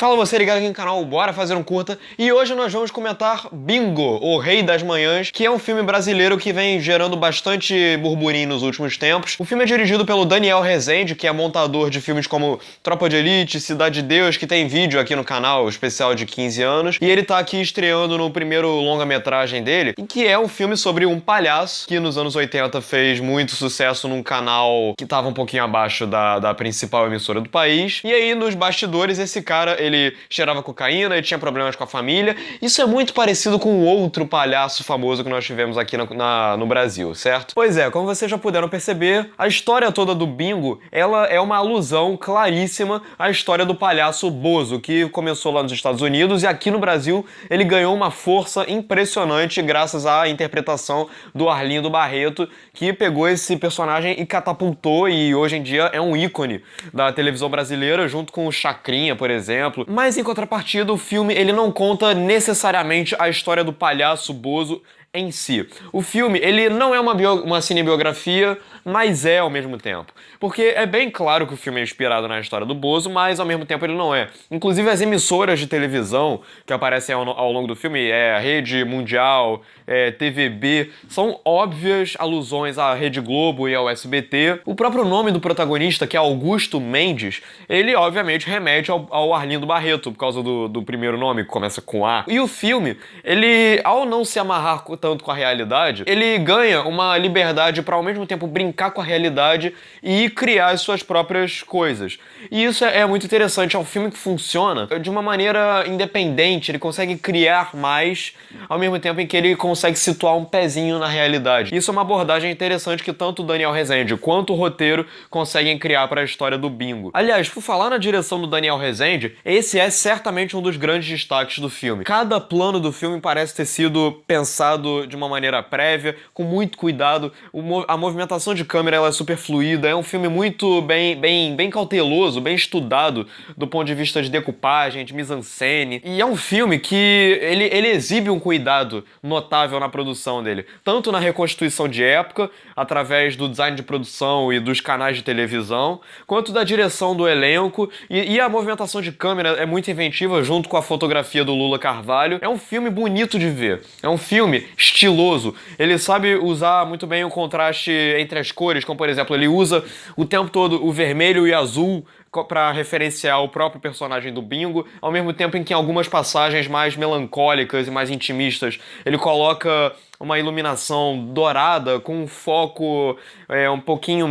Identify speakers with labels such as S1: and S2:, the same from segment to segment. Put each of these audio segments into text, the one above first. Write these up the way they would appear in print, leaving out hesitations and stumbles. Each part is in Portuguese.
S1: Fala você ligado aqui no canal, bora fazer um curta. E hoje nós vamos comentar Bingo, o Rei das Manhãs, que é um filme brasileiro que vem gerando bastante burburinho nos últimos tempos. O filme é dirigido pelo Daniel Rezende, que é montador de filmes como Tropa de Elite, Cidade de Deus, que tem vídeo aqui no canal, especial de 15 anos. E ele tá aqui estreando no primeiro longa-metragem dele, que é um filme sobre um palhaço que nos anos 80 fez muito sucesso num canal que tava um pouquinho abaixo da principal emissora do país. E aí, nos bastidores, esse cara, ele cheirava cocaína, ele tinha problemas com a família. Isso é muito parecido com o outro palhaço famoso que nós tivemos aqui no Brasil, certo? Pois é, como vocês já puderam perceber, a história toda do Bingo, ela é uma alusão claríssima à história do palhaço Bozo, que começou lá nos Estados Unidos e aqui no Brasil ele ganhou uma força impressionante graças à interpretação do Arlindo Barreto, que pegou esse personagem e catapultou, e hoje em dia é um ícone da televisão brasileira, junto com o Chacrinha, por exemplo. Mas em contrapartida, o filme ele não conta necessariamente a história do palhaço Bozo em si. O filme, ele não é uma cinebiografia, mas é ao mesmo tempo. Porque é bem claro que o filme é inspirado na história do Bozo, mas ao mesmo tempo ele não é. Inclusive as emissoras de televisão que aparecem ao longo do filme, a Rede Mundial, TVB, são óbvias alusões à Rede Globo e ao SBT. O próprio nome do protagonista, que é Augusto Mendes, ele obviamente remete ao Arlindo Barreto, por causa do primeiro nome, que começa com A. E o filme, ele, ao não se amarrar tanto com a realidade, ele ganha uma liberdade para ao mesmo tempo brincar com a realidade e criar as suas próprias coisas. E isso é muito interessante, é um filme que funciona de uma maneira independente, ele consegue criar mais, ao mesmo tempo em que ele consegue situar um pezinho na realidade. Isso é uma abordagem interessante que tanto o Daniel Rezende quanto o roteiro conseguem criar para a história do Bingo. Aliás, por falar na direção do Daniel Rezende, esse é certamente um dos grandes destaques do filme. Cada plano do filme parece ter sido pensado de uma maneira prévia, com muito cuidado. A movimentação de câmera ela é super fluida, é um filme muito bem cauteloso, bem estudado do ponto de vista de decupagem, de mise-en-scène. E é um filme que ele exibe um cuidado notável na produção dele, tanto na reconstituição de época, através do design de produção e dos canais de televisão, quanto da direção do elenco, e a movimentação de câmera é muito inventiva, junto com a fotografia do Lula Carvalho. É um filme bonito de ver, é um filme estiloso, ele sabe usar muito bem o contraste entre as cores, como por exemplo, ele usa o tempo todo o vermelho e azul para referenciar o próprio personagem do Bingo, ao mesmo tempo em que em algumas passagens mais melancólicas e mais intimistas, ele coloca uma iluminação dourada com um foco um pouquinho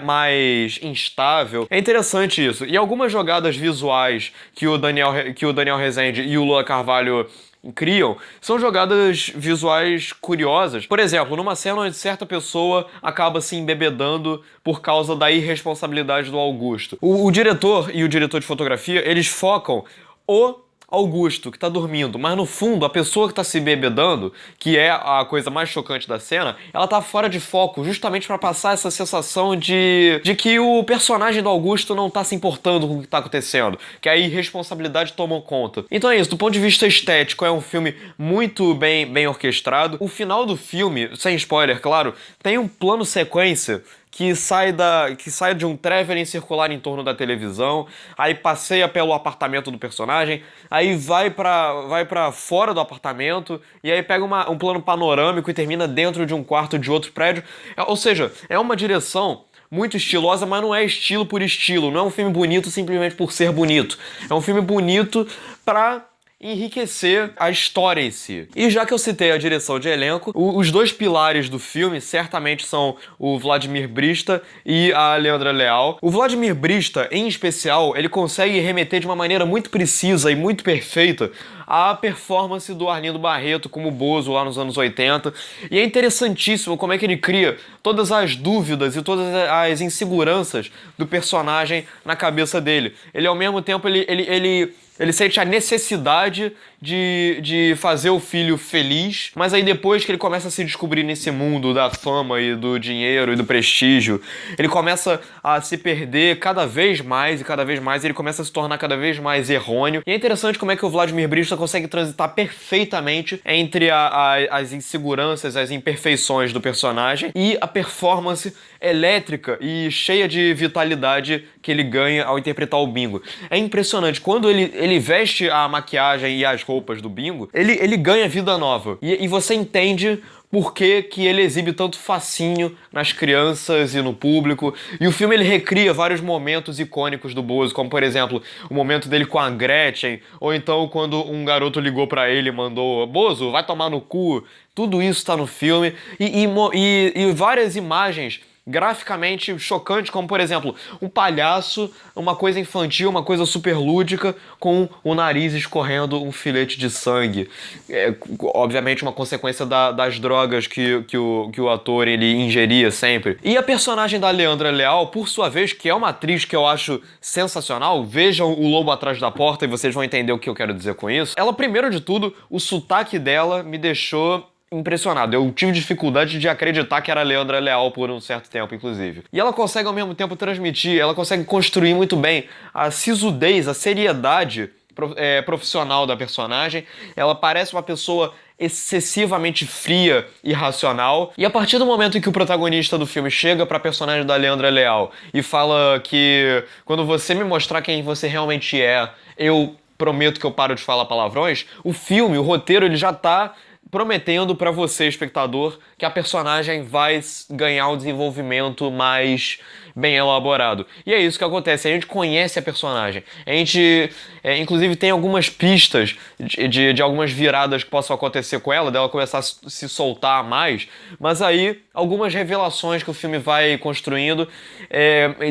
S1: mais instável. É interessante isso. E algumas jogadas visuais que o Daniel Rezende e o Lula Carvalho criam, são jogadas visuais curiosas. Por exemplo, numa cena onde certa pessoa acaba se embebedando por causa da irresponsabilidade do Augusto. O diretor e o diretor de fotografia, eles focam o Augusto, que tá dormindo, mas no fundo, a pessoa que tá se bebedando, que é a coisa mais chocante da cena, ela tá fora de foco, justamente pra passar essa sensação de que o personagem do Augusto não tá se importando com o que tá acontecendo, que a irresponsabilidade tomou conta. Então é isso, do ponto de vista estético, é um filme muito bem orquestrado. O final do filme, sem spoiler, claro, tem um plano sequência que sai de um traveling circular em torno da televisão, aí passeia pelo apartamento do personagem, aí vai pra fora do apartamento, e aí pega um plano panorâmico e termina dentro de um quarto de outro prédio. Ou seja, é uma direção muito estilosa, mas não é estilo por estilo, não é um filme bonito simplesmente por ser bonito. É um filme bonito pra enriquecer a história em si. E já que eu citei a direção de elenco, os dois pilares do filme certamente são o Vladimir Brista e a Leandra Leal. O Vladimir Brista, em especial, ele consegue remeter de uma maneira muito precisa e muito perfeita à performance do Arlindo Barreto como Bozo lá nos anos 80. E é interessantíssimo como é que ele cria todas as dúvidas e todas as inseguranças do personagem na cabeça dele. Ele, ao mesmo tempo, ele sente a necessidade de fazer o filho feliz, mas aí depois que ele começa a se descobrir nesse mundo da fama e do dinheiro e do prestígio, ele começa a se perder cada vez mais e cada vez mais, ele começa a se tornar cada vez mais errôneo. E é interessante como é que o Vladimir Brista consegue transitar perfeitamente entre as inseguranças, as imperfeições do personagem e a performance elétrica e cheia de vitalidade que ele ganha ao interpretar o Bingo. É impressionante. Quando ele veste a maquiagem e as roupas do Bingo, ele ganha vida nova. E você entende por que ele exibe tanto fascínio nas crianças e no público. E o filme ele recria vários momentos icônicos do Bozo, como por exemplo, o momento dele com a Gretchen, ou então quando um garoto ligou pra ele e mandou "Bozo, vai tomar no cu". Tudo isso tá no filme. E várias imagens graficamente chocantes, como por exemplo, um palhaço, uma coisa infantil, uma coisa super lúdica, com o nariz escorrendo um filete de sangue. Obviamente uma consequência das drogas que o ator ele ingeria sempre. E a personagem da Leandra Leal, por sua vez, que é uma atriz que eu acho sensacional, vejam O Lobo Atrás da Porta e vocês vão entender o que eu quero dizer com isso. Ela, primeiro de tudo, o sotaque dela me deixou impressionado. Eu tive dificuldade de acreditar que era a Leandra Leal por um certo tempo, inclusive. E ela consegue, ao mesmo tempo, transmitir, ela consegue construir muito bem a sisudez, a seriedade profissional da personagem. Ela parece uma pessoa excessivamente fria e racional. E a partir do momento em que o protagonista do filme chega pra personagem da Leandra Leal e fala que quando você me mostrar quem você realmente é, eu prometo que eu paro de falar palavrões, o filme, o roteiro, ele já tá prometendo pra você, espectador, que a personagem vai ganhar um desenvolvimento mais bem elaborado. E é isso que acontece, a gente conhece a personagem. A gente, inclusive, tem algumas pistas de algumas viradas que possam acontecer com ela, dela começar a se soltar mais, mas aí algumas revelações que o filme vai construindo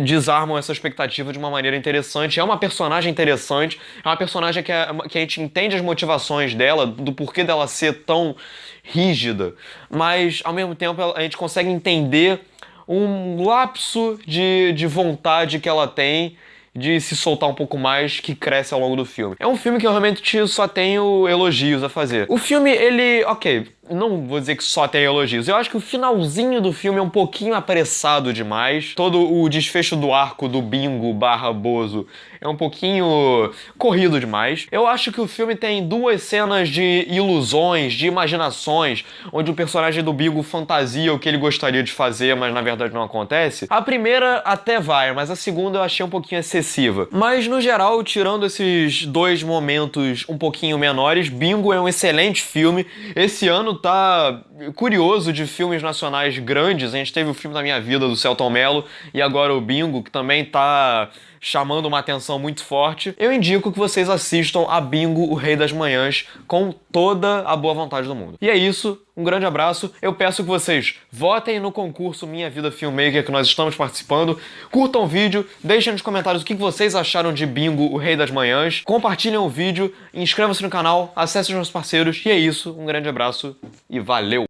S1: desarmam essa expectativa de uma maneira interessante. É uma personagem interessante, é uma personagem que a gente entende as motivações dela, do porquê dela ser tão rígida, mas ao mesmo tempo a gente consegue entender um lapso de vontade que ela tem de se soltar um pouco mais, que cresce ao longo do filme. É um filme que eu realmente só tenho elogios a fazer. O filme, ele... ok, não vou dizer que só tem elogios. Eu acho que o finalzinho do filme é um pouquinho apressado demais. Todo o desfecho do arco do Bingo / Bozo é um pouquinho corrido demais. Eu acho que o filme tem duas cenas de ilusões, de imaginações, onde o personagem do Bingo fantasia o que ele gostaria de fazer, mas na verdade não acontece. A primeira até vai, mas a segunda eu achei um pouquinho excessiva. Mas no geral, tirando esses dois momentos um pouquinho menores, Bingo é um excelente filme. Esse ano tá curioso de filmes nacionais grandes. A gente teve o filme da minha vida, do Selton Mello, e agora o Bingo, que também tá chamando uma atenção muito forte. Eu indico que vocês assistam a Bingo, o Rei das Manhãs, com toda a boa vontade do mundo. E é isso, um grande abraço. Eu peço que vocês votem no concurso Minha Vida Filmmaker, que nós estamos participando. Curtam o vídeo, deixem nos comentários o que vocês acharam de Bingo, o Rei das Manhãs. Compartilhem o vídeo, inscrevam-se no canal, acessem os meus parceiros. E é isso, um grande abraço e valeu!